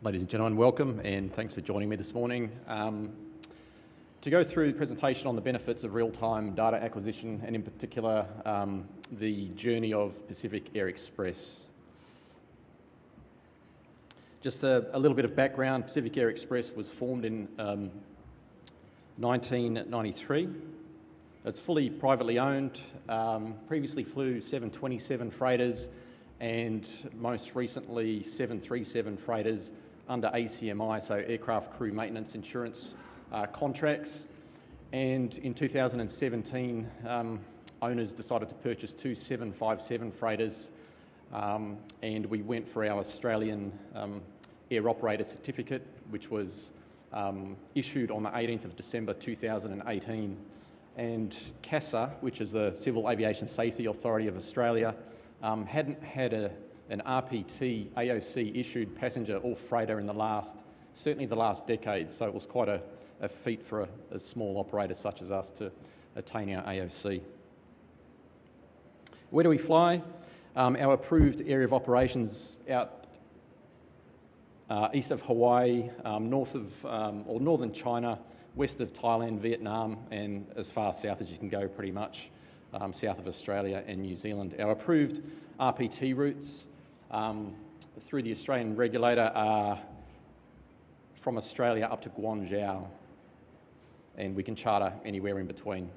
Ladies and gentlemen, welcome and thanks for joining me this morning. To go through the presentation on the benefits of real-time data acquisition and in particular the journey of Pacific Air Express. Just a little bit of background. Pacific Air Express was formed in 1993. It's fully privately owned, previously flew 727 freighters and most recently 737 freighters under ACMI, so Aircraft Crew Maintenance Insurance contracts. And in 2017, owners decided to purchase two 757 freighters and we went for our Australian Air Operator Certificate, which was issued on the 18th of December 2018. And CASA, which is the Civil Aviation Safety Authority of Australia, hadn't had an RPT AOC issued passenger or freighter in certainly the last decade, so it was quite a feat for a small operator such as us to attain our AOC. Where do we fly? Our approved area of operations out east of Hawaii, north of or northern China, west of Thailand, Vietnam, and as far south as you can go pretty much, south of Australia and New Zealand. Our approved RPT routes through the Australian regulator are from Australia up to Guangzhou, and we can charter anywhere in between.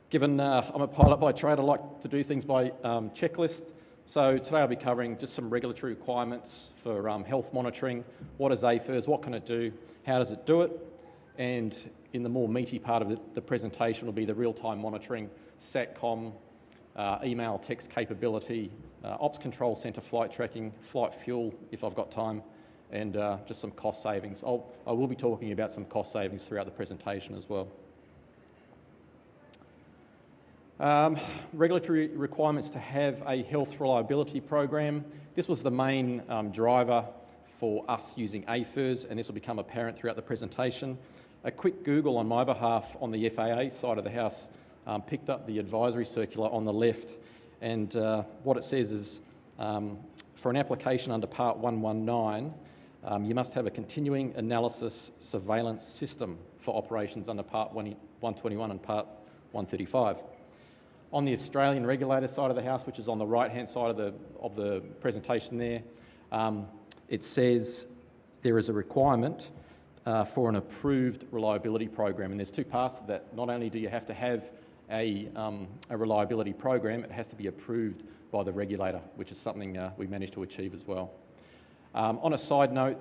Given I'm a pilot by trade, I like to do things by checklist. So today I'll be covering just some regulatory requirements for health monitoring. What is AFIRS? What can it do? How does it do it? And in the more meaty part of the presentation will be the real-time monitoring, SATCOM, email text capability, ops control centre flight tracking, flight fuel if I've got time, and just some cost savings. I will be talking about some cost savings throughout the presentation as well. Regulatory requirements to have a health reliability program. This was the main driver for us using AFIRS, and this will become apparent throughout the presentation. A quick Google on my behalf on the FAA side of the house picked up the advisory circular on the left, and what it says is for an application under Part 119, you must have a continuing analysis surveillance system for operations under Part 121 and Part 135. On the Australian regulator side of the house, which is on the right-hand side of the presentation there, it says there is a requirement for an approved reliability program, and there's two parts to that. Not only do you have to have a reliability program, it has to be approved by the regulator, which is something we managed to achieve as well. On a side note,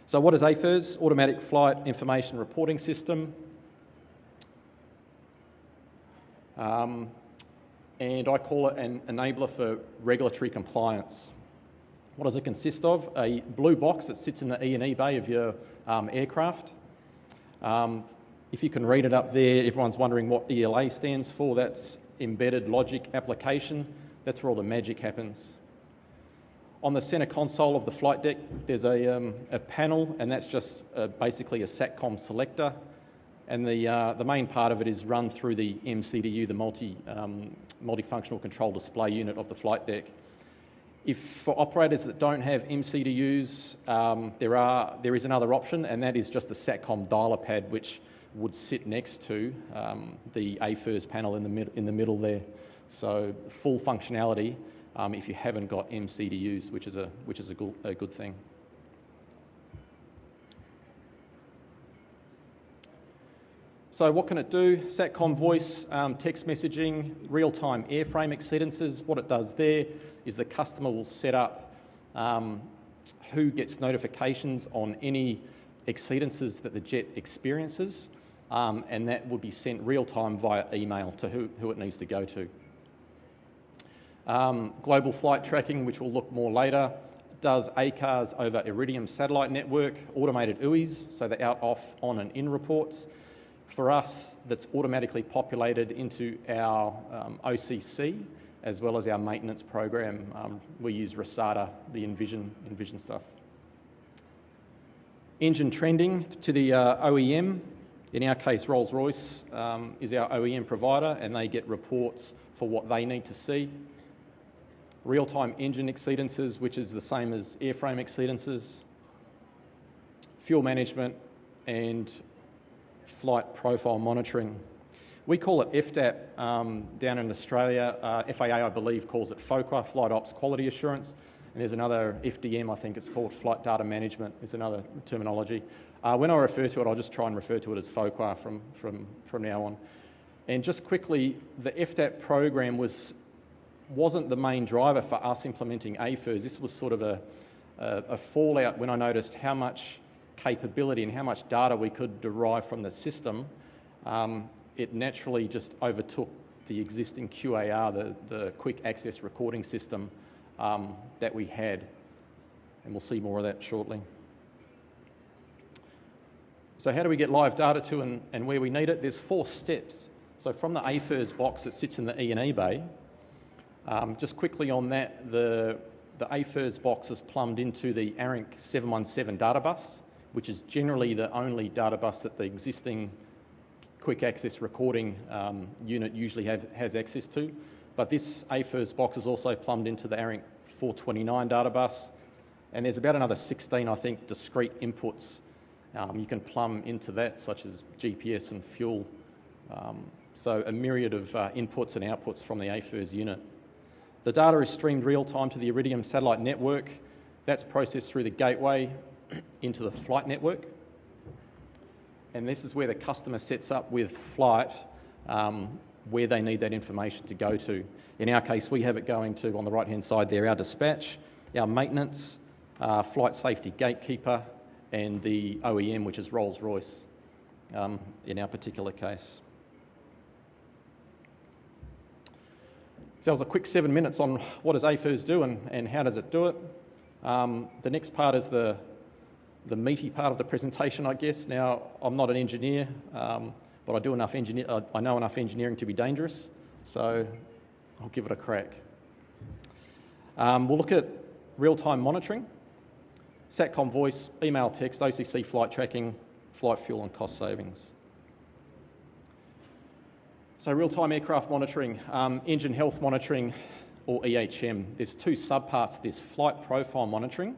So what is AFIRS? Automatic Flight Information Reporting System. And I call it an enabler for regulatory compliance. What does it consist of? A blue box that sits in the E&E bay of your aircraft. If you can read it up there, everyone's wondering what ELA stands for. That's Embedded Logic Application. That's where all the magic happens. On the centre console of the flight deck, there's a panel, and that's just basically a SATCOM selector. And the main part of it is run through the MCDU, the multifunctional control display unit of the flight deck. If for operators that don't have MCDUs, there is another option, and that is just the SATCOM dialer pad, which would sit next to the AFIRS panel in the middle there. So full functionality if you haven't got MCDUs, which is a good thing. So what can it do? SATCOM voice, text messaging, real-time airframe exceedances. What it does there is the customer will set up who gets notifications on any exceedances that the jet experiences, and that would be sent real-time via email to who it needs to go to. Global flight tracking, which we'll look more later, does ACARS over Iridium satellite network, automated UIs, so the out, off, on and in reports. For us, that's automatically populated into our OCC as well as our maintenance program. We use Rasada, the Envision stuff. Engine trending to the OEM. In our case, Rolls-Royce is our OEM provider, and they get reports for what they need to see. Real-time engine exceedances, which is the same as airframe exceedances. Fuel management and flight profile monitoring. We call it FDAP down in Australia. FAA, I believe, calls it FOQA, Flight Ops Quality Assurance. And there's another FDM, I think it's called Flight Data Management, is another terminology. When I refer to it, I'll just try and refer to it as FOQA from now on. And just quickly, the FDAP program wasn't the main driver for us implementing AFIRS. This was sort of a fallout when I noticed how much capability and how much data we could derive from the system. It naturally just overtook the existing QAR, the quick access recording system that we had. And we'll see more of that shortly. So how do we get live data to and where we need it? There's 4 steps. So from the AFIRS box that sits in the E&E bay, just quickly on that, the AFIRS box is plumbed into the ARINC 717 data bus, which is generally the only data bus that the existing quick access recording unit usually has access to. But this AFIRS box is also plumbed into the ARINC 429 data bus, and there's about another 16, I think, discrete inputs you can plumb into that, such as GPS and fuel. So a myriad of inputs and outputs from the AFIRS unit. The data is streamed real-time to the Iridium satellite network. That's processed through the gateway into the flight network. And this is where the customer sets up with flight where they need that information to go to. In our case, we have it going to, on the right-hand side there, our dispatch, our maintenance, flight safety gatekeeper, and the OEM, which is Rolls-Royce in our particular case. So that was a quick 7 minutes on what does AFIRS do and how does it do it. The next part is the meaty part of the presentation, I guess. Now, I'm not an engineer, but I know enough engineering to be dangerous, so I'll give it a crack. We'll look at real-time monitoring, SATCOM voice, email text, OCC flight tracking, flight fuel and cost savings. So real-time aircraft monitoring, engine health monitoring, or EHM. There's 2 subparts to this, flight profile monitoring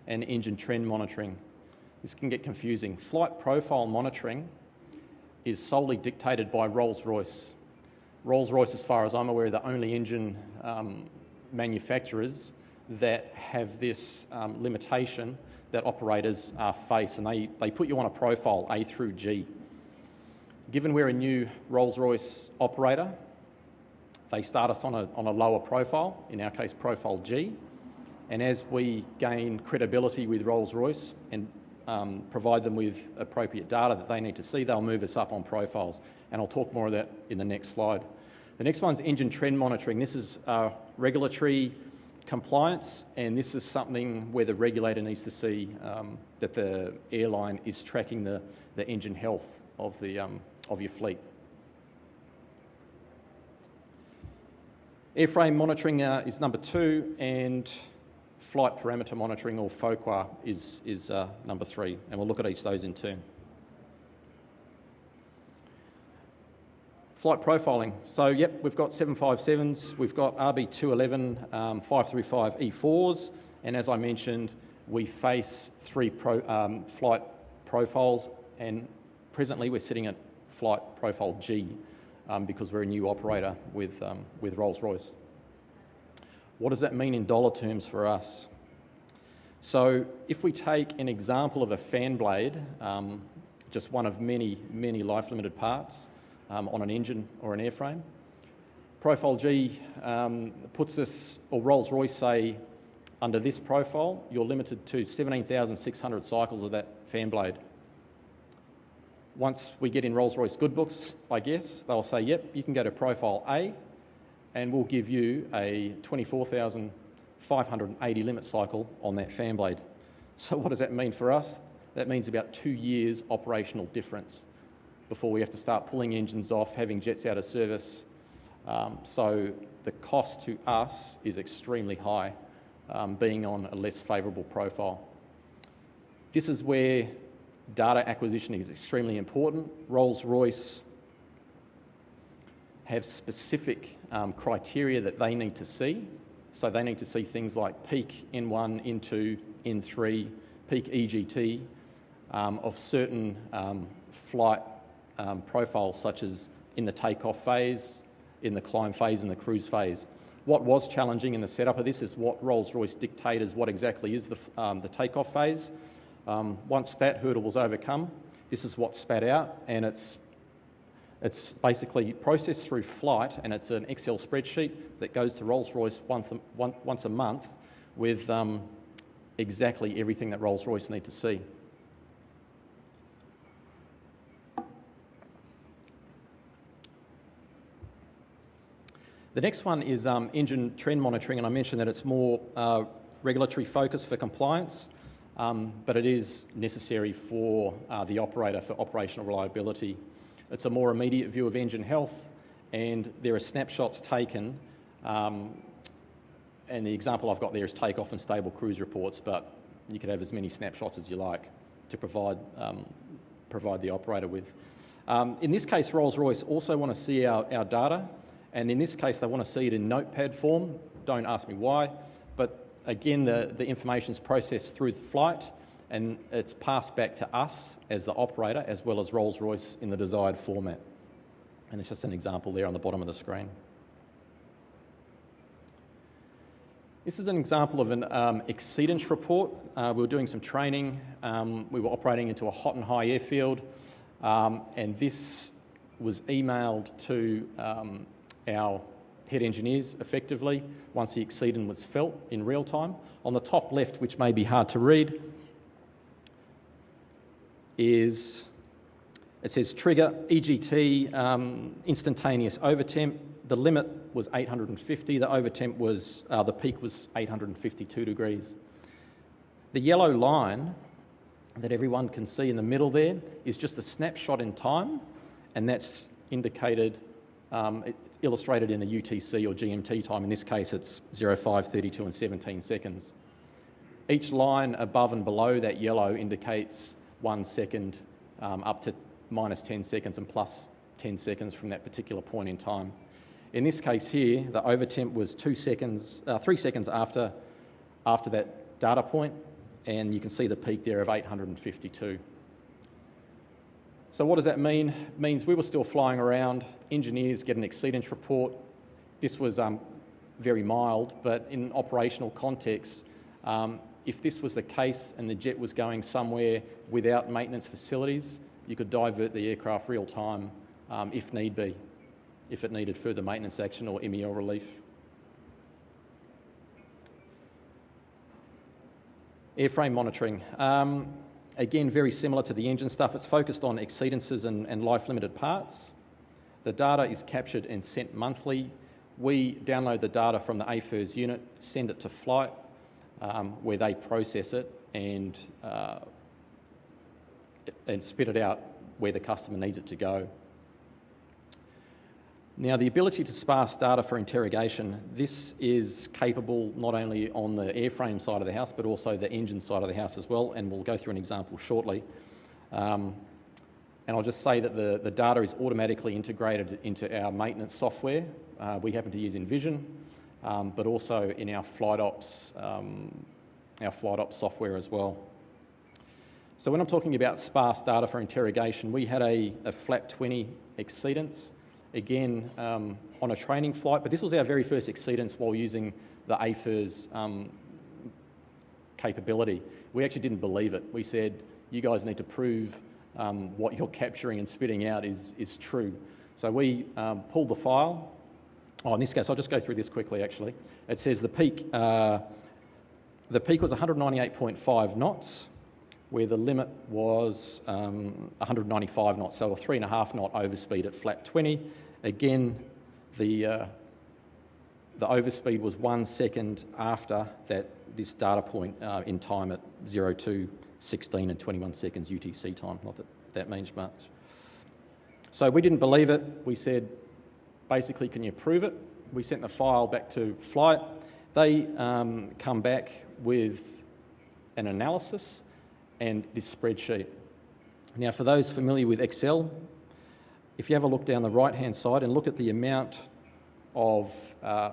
and engine trend monitoring. This can get confusing. Flight profile monitoring is solely dictated by Rolls-Royce. Rolls-Royce, as far as I'm aware, are the only engine manufacturers that have this limitation that operators face, and they put you on a profile A through G. Given we're a new Rolls-Royce operator, they start us on a lower profile, in our case profile G, and as we gain credibility with Rolls-Royce and provide them with appropriate data that they need to see, they'll move us up on profiles, and I'll talk more of that in the next slide. The next one's engine trend monitoring. This is regulatory compliance, and this is something where the regulator needs to see that the airline is tracking the engine health of your fleet. Airframe monitoring is number 2, and flight parameter monitoring, or FOQA, is number 3, and we'll look at each of those in turn. Flight profiling. So, yep, we've got 757s, we've got RB211 535 E4s, and as I mentioned, we face 3 flight profiles, and presently we're sitting at flight profile G because we're a new operator with Rolls-Royce. What does that mean in dollar terms for us? So if we take an example of a fan blade, just one of many, many life-limited parts on an engine or an airframe, profile G puts us, or Rolls-Royce say, under this profile, you're limited to 17,600 cycles of that fan blade. Once we get in Rolls-Royce good books, I guess, they'll say, yep, you can go to profile A, and we'll give you a 24,580 limit cycle on that fan blade. So what does that mean for us? That means about 2 years operational difference before we have to start pulling engines off, having jets out of service. So the cost to us is extremely high, being on a less favourable profile. This is where data acquisition is extremely important. Rolls-Royce have specific criteria that they need to see. So they need to see things like peak N1, N2, N3, peak EGT of certain flight profiles, such as in the takeoff phase, in the climb phase, and the cruise phase. What was challenging in the setup of this is what Rolls-Royce dictate is what exactly is the takeoff phase. Once that hurdle was overcome, this is what's spat out, and it's basically processed through flight, and it's an Excel spreadsheet that goes to Rolls-Royce once a month with exactly everything that Rolls-Royce need to see. The next one is engine trend monitoring, and I mentioned that it's more regulatory focused for compliance, but it is necessary for the operator for operational reliability. It's a more immediate view of engine health, and there are snapshots taken, and the example I've got there is takeoff and stable cruise reports, but you could have as many snapshots as you like to provide the operator with. In this case, Rolls-Royce also want to see our data, and in this case they want to see it in notepad form. Don't ask me why, but again the information's processed through the flight, and it's passed back to us as the operator as well as Rolls-Royce in the desired format. And it's just an example there on the bottom of the screen. This is an example of an exceedance report. We were doing some training. We were operating into a hot and high airfield, and this was emailed to our head engineers effectively once the exceedance was felt in real time. On the top left, which may be hard to read, it says trigger EGT instantaneous overtemp. The limit was 850. The overtemp was the peak was 852 degrees. The yellow line that everyone can see in the middle there is just a snapshot in time, and that's indicated. It's illustrated in a UTC or GMT time. In this case, it's 05, 32, and 17 seconds. Each line above and below that yellow indicates 1 second up to minus 10 seconds and plus 10 seconds from that particular point in time. In this case here, the overtemp was 3 seconds after that data point, and you can see the peak there of 852. So what does that mean? It means we were still flying around, engineers get an exceedance report. This was very mild, but in operational context, if this was the case and the jet was going somewhere without maintenance facilities, you could divert the aircraft real time if need be, if it needed further maintenance action or MEL relief. Airframe monitoring. Again, very similar to the engine stuff. It's focused on exceedances and life-limited parts. The data is captured and sent monthly. We download the data from the AFIRS unit, send it to flight, where they process it and spit it out where the customer needs it to go. Now, the ability to sparse data for interrogation, this is capable not only on the airframe side of the house, but also the engine side of the house as well, and we'll go through an example shortly. And I'll just say that the data is automatically integrated into our maintenance software. We happen to use Envision, but also in our flight ops software as well. So when I'm talking about sparse data for interrogation, we had a flap 20 exceedance, again on a training flight, but this was our very first exceedance while using the AFIRS capability. We actually didn't believe it. We said, you guys need to prove what you're capturing and spitting out is true. So we pulled the file. In this case, I'll just go through this quickly actually. It says the peak was 198.5 knots, where the limit was 195 knots, so a 3.5 knot overspeed at flap 20. Again, the overspeed was 1 second after this data point in time at 02, 16 and 21 seconds UTC time. Not that means much. So we didn't believe it. We said, basically, can you prove it? We sent the file back to flight. They come back with an analysis and this spreadsheet. Now, for those familiar with Excel, if you have a look down the right-hand side and look at the amount of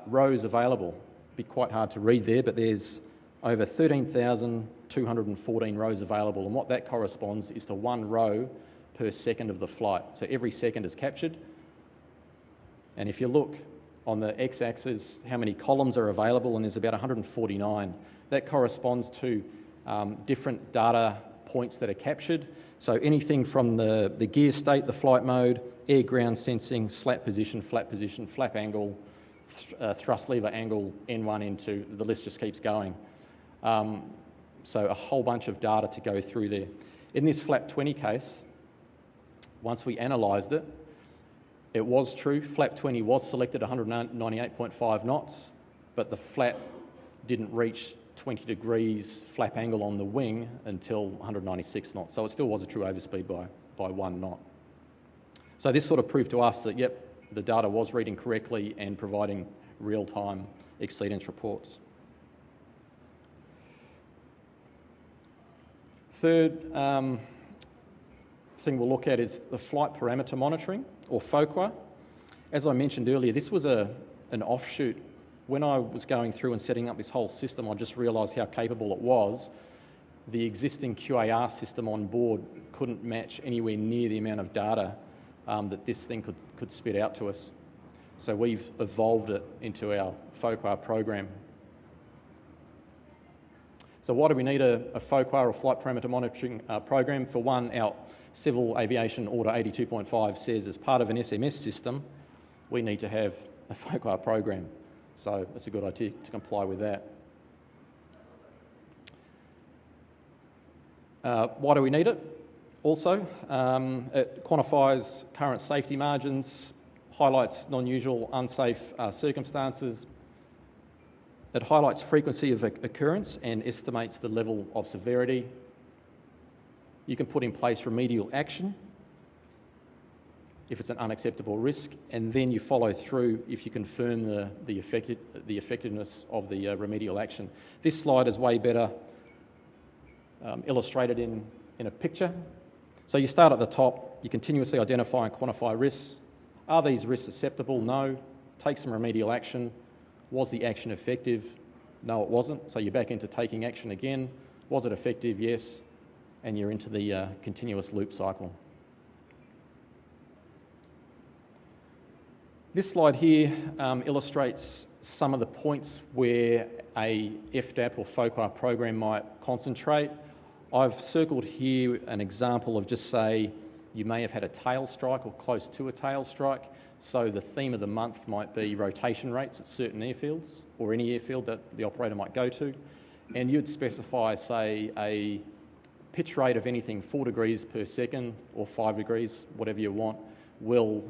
rows available, it'd be quite hard to read there, but there's over 13,214 rows available, and what that corresponds is to 1 row per second of the flight. So every second is captured. And if you look on the x-axis, how many columns are available, and there's about 149. That corresponds to different data points that are captured. So anything from the gear state, the flight mode, air-ground sensing, slat position, flap angle, thrust lever angle, N1, N2, the list just keeps going. So a whole bunch of data to go through there. In this flap 20 case, once we analysed it, it was true, flap 20 was selected 198.5 knots, but the flap didn't reach 20 degrees flap angle on the wing until 196 knots. So it still was a true overspeed by 1 knot. So this sort of proved to us that, yep, the data was reading correctly and providing real-time exceedance reports. Third thing we'll look at is the flight parameter monitoring, or FOQA. As I mentioned earlier, this was an offshoot. When I was going through and setting up this whole system, I just realised how capable it was. The existing QAR system on board couldn't match anywhere near the amount of data that this thing could spit out to us. So we've evolved it into our FOQA program. So why do we need a FOQA, or flight parameter monitoring program? For one, our Civil Aviation Order 82.5 says as part of an SMS system, we need to have a FOQA program. So it's a good idea to comply with that. Why do we need it? Also, it quantifies current safety margins, highlights non-usual unsafe circumstances. It highlights frequency of occurrence and estimates the level of severity. You can put in place remedial action if it's an unacceptable risk, and then you follow through if you confirm the effectiveness of the remedial action. This slide is way better illustrated in a picture. So you start at the top, you continuously identify and quantify risks. Are these risks acceptable? No. Take some remedial action. Was the action effective? No, it wasn't. So you're back into taking action again. Was it effective? Yes. And you're into the continuous loop cycle. This slide here illustrates some of the points where a FDAP or FOQA program might concentrate. I've circled here an example of, just say you may have had a tail strike or close to a tail strike. So the theme of the month might be rotation rates at certain airfields, or any airfield that the operator might go to. And you'd specify, say, a pitch rate of anything 4 degrees per second or 5 degrees, whatever you want, will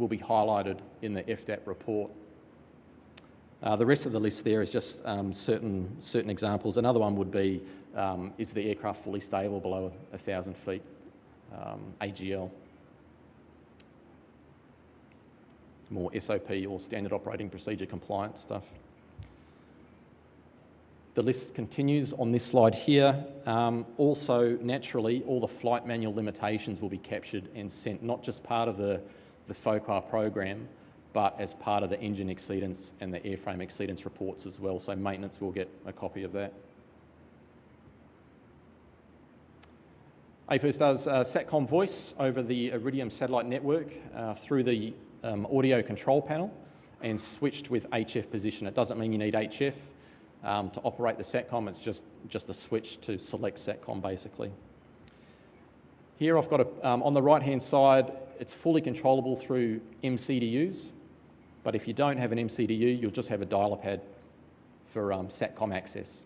be highlighted in the FDAP report. The rest of the list there is just certain examples. Another one would be, is the aircraft fully stable below 1,000 feet, AGL. More SOP or standard operating procedure compliance stuff. The list continues on this slide here. Also, naturally, all the flight manual limitations will be captured and sent, not just part of the FOQA program, but as part of the engine exceedance and the airframe exceedance reports as well. So maintenance will get a copy of that. AFIRS does SATCOM voice over the Iridium satellite network through the audio control panel and switched with HF position. It doesn't mean you need HF to operate the SATCOM, it's just a switch to select SATCOM basically. Here I've got on the right hand side, it's fully controllable through MCDUs, but if you don't have an MCDU, you'll just have a dialer pad for SATCOM access.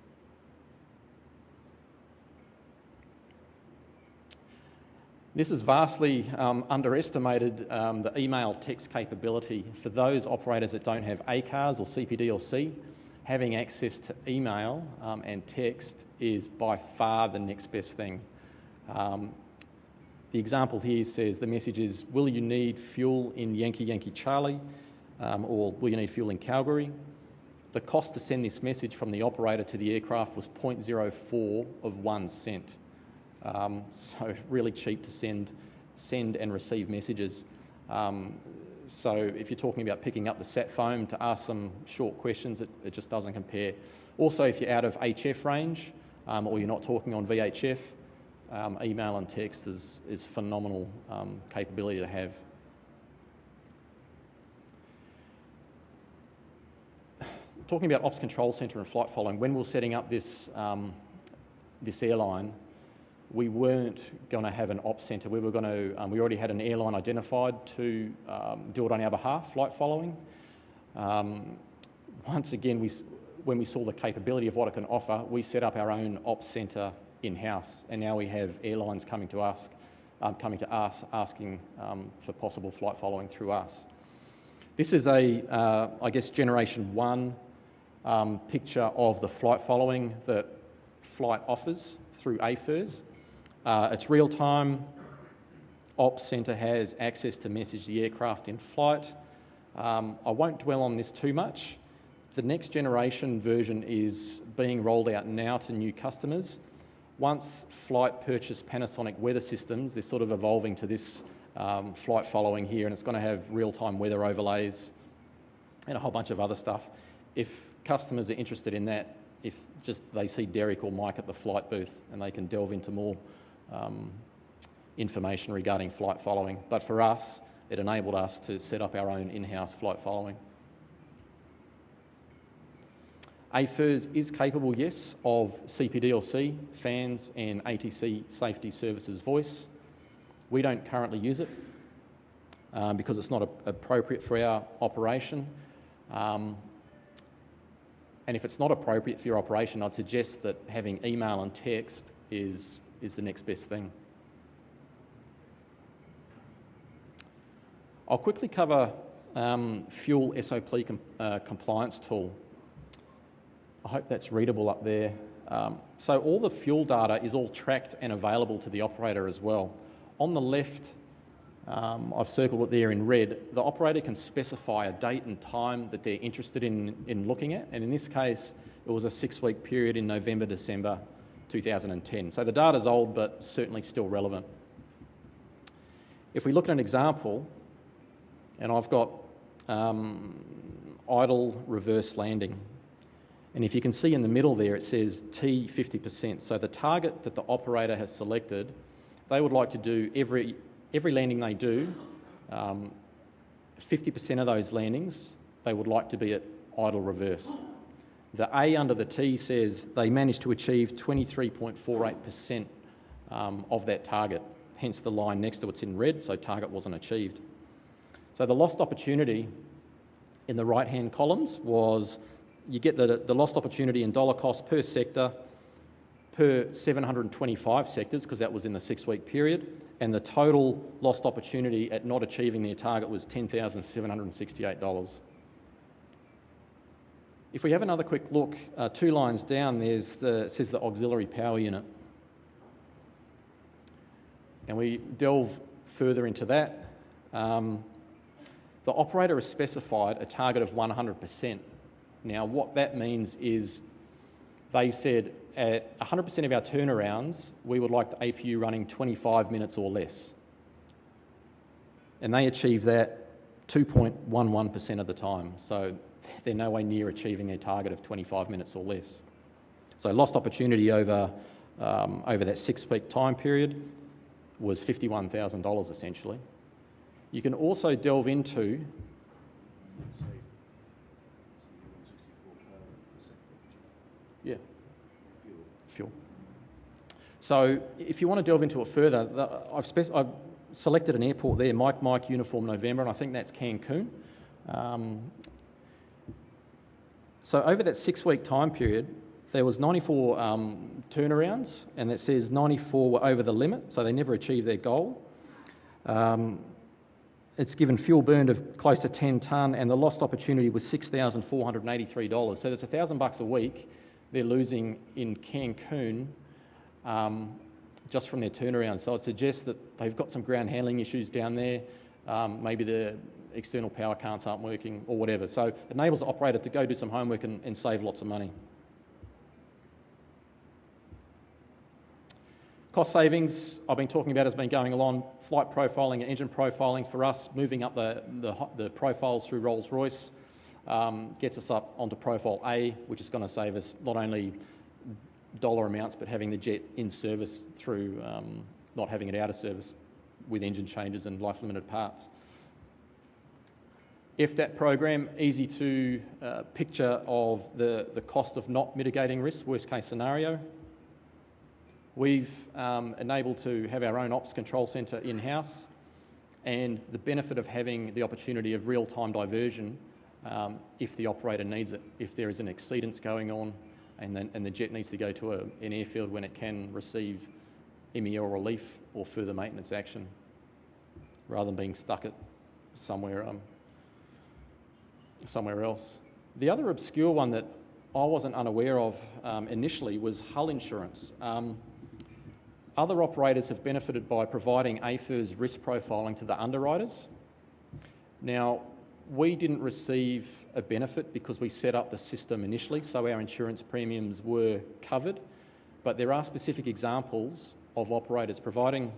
This has vastly underestimated the email text capability. For those operators that don't have ACARS or CPDLC, having access to email and text is by far the next best thing. The example here says the message is, will you need fuel in Yankee Yankee Charlie, or will you need fuel in Calgary? The cost to send this message from the operator to the aircraft was 0.04 of 1 cent. so really cheap to send and receive messages. So if you're talking about picking up the sat phone to ask some short questions, it just doesn't compare. Also, if you're out of HF range or you're not talking on VHF, email and text is phenomenal capability to have. Talking about Ops Control Centre and flight following, when we were setting up this airline, we weren't going to have an ops centre. We already had an airline identified to do it on our behalf, flight following. Once again, when we saw the capability of what it can offer, we set up our own ops centre in-house, and now we have airlines coming to us asking for possible flight following through us. This is I guess, generation 1 picture of the flight following that flight offers through AFIRS. It's real-time. Ops Centre has access to message the aircraft in flight. I won't dwell on this too much. The next generation version is being rolled out now to new customers. Once Flight purchased Panasonic weather systems, they're sort of evolving to this flight following here, and it's going to have real-time weather overlays and a whole bunch of other stuff. If customers are interested in that, if just they see Derek or Mike at the flight booth, and they can delve into more information regarding flight following. But for us, it enabled us to set up our own in-house flight following. AFIRS is capable, yes, of CPDLC, fans and ATC Safety Services voice. We don't currently use it because it's not appropriate for our operation. And if it's not appropriate for your operation, I'd suggest that having email and text is the next best thing. I'll quickly cover fuel SOP compliance tool. I hope that's readable up there. So all the fuel data is all tracked and available to the operator as well. On the left, I've circled it there in red, the operator can specify a date and time that they're interested in looking at, and in this case, it was a 6-week period in November, December 2010. So the data's old, but certainly still relevant. If we look at an example, and I've got idle reverse landing, and if you can see in the middle there, it says T 50%. So the target that the operator has selected, they would like to do every landing they do, 50% of those landings, they would like to be at idle reverse. The A under the T says they managed to achieve 23.48% of that target, hence the line next to it's in red, so target wasn't achieved. So the lost opportunity in the right-hand columns was, you get the lost opportunity in dollar cost per sector, per 725 sectors, because that was in the 6-week period, and the total lost opportunity at not achieving their target was $10,768. If we have another quick look, 2 lines down, it says the auxiliary power unit. And we delve further into that. The operator has specified a target of 100%. Now, what that means is they said at 100% of our turnarounds, we would like the APU running 25 minutes or less. And they achieve that 2.11% of the time. So they're no way near achieving their target of 25 minutes or less. So lost opportunity over that 6-week time period was $51,000 essentially. You can also delve into... Yeah, fuel. So if you want to delve into it further, I've selected an airport there, Mike Uniform November, and I think that's Cancun. So over that 6-week time period, there was 94 turnarounds, and it says 94 were over the limit, so they never achieved their goal. It's given fuel burned of close to 10 tonne, and the lost opportunity was $6,483. So there's $1,000 a week they're losing in Cancun just from their turnaround. So I'd suggest that they've got some ground handling issues down there. Maybe the external power carts aren't working or whatever. So it enables the operator to go do some homework and save lots of money. Cost savings I've been talking about has been going along. Flight profiling and engine profiling for us, moving up the profiles through Rolls-Royce gets us up onto profile A, which is going to save us not only dollar amounts but having the jet in service through not having it out of service with engine changes and life-limited parts. FDAT program, easy to picture of the cost of not mitigating risk, worst case scenario. We've enabled to have our own ops control centre in-house, and the benefit of having the opportunity of real-time diversion if the operator needs it. If there is an exceedance going on and the jet needs to go to an airfield when it can receive MEL relief or further maintenance action, rather than being stuck at somewhere else. The other obscure one that I wasn't unaware of initially was hull insurance. Other operators have benefited by providing AFIRS risk profiling to the underwriters. Now, we didn't receive a benefit because we set up the system initially, so our insurance premiums were covered, but there are specific examples of operators providing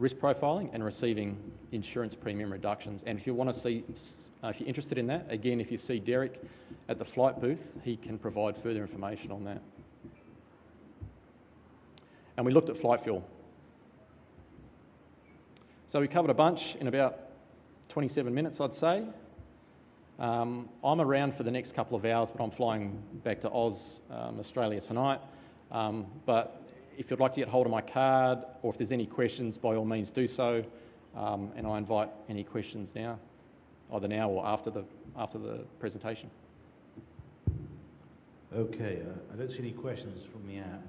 risk profiling and receiving insurance premium reductions. And if you want to see, if you're interested in that, again, if you see Derek at the flight booth, he can provide further information on that. And we looked at flight fuel. So we covered a bunch in about 27 minutes, I'd say. I'm around for the next couple of hours, but I'm flying back to Australia tonight. But if you'd like to get hold of my card, or if there's any questions, by all means do so. And I invite any questions now, either now or after the presentation. Okay, I don't see any questions from the app.